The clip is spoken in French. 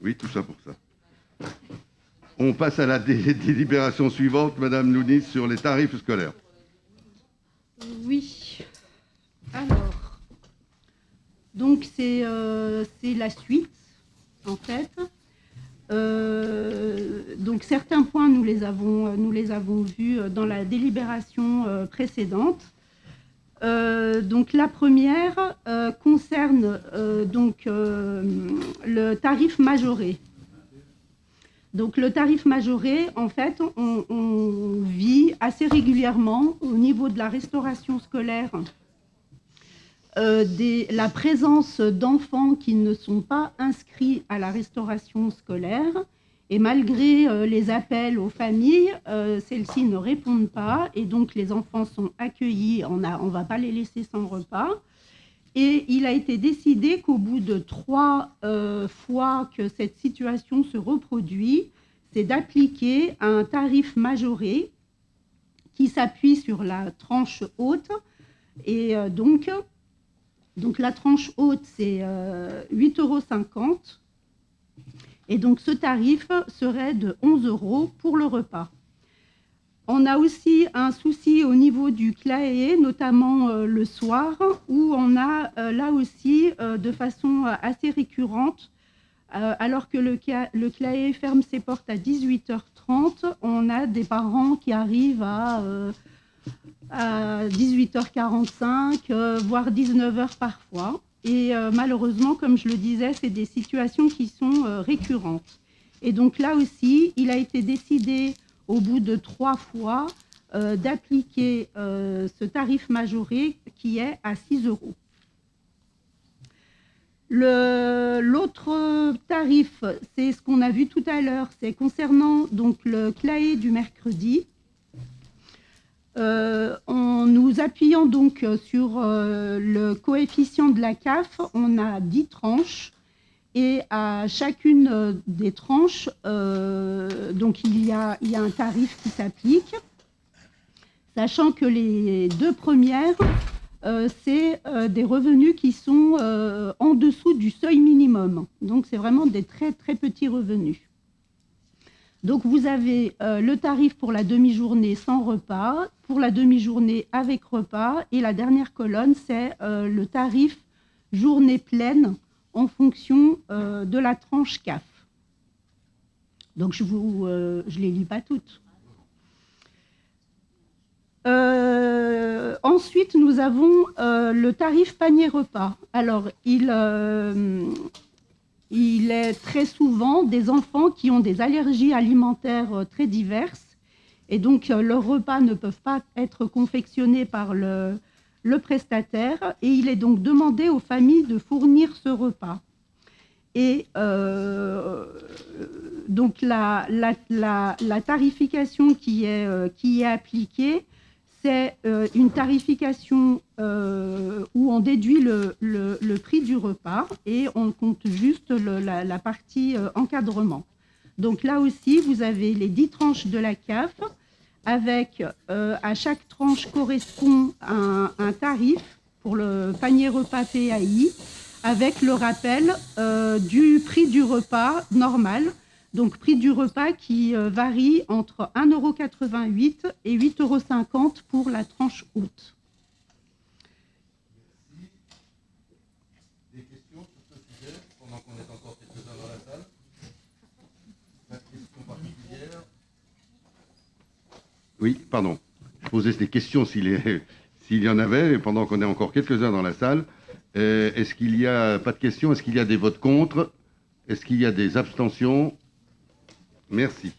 Oui, tout ça pour ça. On passe à la délibération suivante, Madame Lounis, sur les tarifs scolaires. Oui. Alors, donc c'est la suite, en fait. Donc certains points, nous les avons vus dans la délibération précédente. Donc la première concerne le tarif majoré. Donc le tarif majoré, en fait, on vit assez régulièrement au niveau de la restauration scolaire la présence d'enfants qui ne sont pas inscrits à la restauration scolaire. Et malgré les appels aux familles, celles-ci ne répondent pas et donc les enfants sont accueillis, on ne va pas les laisser sans repas. Et il a été décidé qu'au bout de 3 fois que cette situation se reproduit, c'est d'appliquer un tarif majoré qui s'appuie sur la tranche haute. Et donc la tranche haute, c'est 8,50 €. Et donc ce tarif serait de 11 € pour le repas. On a aussi un souci au niveau du CLAE, notamment le soir, où on a là aussi de façon assez récurrente, alors que le CLAE ferme ses portes à 18h30, on a des parents qui arrivent à 18h45, voire 19h parfois. Et malheureusement, comme je le disais, c'est des situations qui sont récurrentes. Et donc là aussi, il a été décidé au bout de 3 fois d'appliquer ce tarif majoré qui est à 6 €. L'autre tarif, c'est ce qu'on a vu tout à l'heure, c'est concernant donc le CLAE du mercredi. En nous appuyant donc sur le coefficient de la CAF, on a 10 tranches et à chacune des tranches, donc il y a un tarif qui s'applique, sachant que les 2 premières, c'est des revenus qui sont en dessous du seuil minimum. Donc c'est vraiment des très très petits revenus. Donc vous avez le tarif pour la demi-journée sans repas, pour la demi-journée avec repas, et la dernière colonne, c'est le tarif journée pleine en fonction de la tranche CAF. Donc je les lis pas toutes. Ensuite, nous avons le tarif panier repas. Alors, il est très souvent des enfants qui ont des allergies alimentaires très diverses et donc leurs repas ne peuvent pas être confectionnés par le prestataire et il est donc demandé aux familles de fournir ce repas. Et donc la tarification qui est appliquée, c'est une tarification où on déduit le prix du repas et on compte juste la partie encadrement. Donc là aussi, vous avez les 10 tranches de la CAF avec à chaque tranche correspond un tarif pour le panier repas PAI avec le rappel du prix du repas normal. Donc, prix du repas qui varie entre 1,88 € et 8,50 € pour la tranche haute. Merci. Des questions sur ce sujet, pendant qu'on est encore quelques-uns dans la salle? Pas de questions particulières? Oui, pardon. Je posais des questions s'il y en avait, et pendant qu'on est encore quelques-uns dans la salle. Est-ce qu'il n'y a pas de questions? Est-ce qu'il y a des votes contre? Est-ce qu'il y a des abstentions? Merci.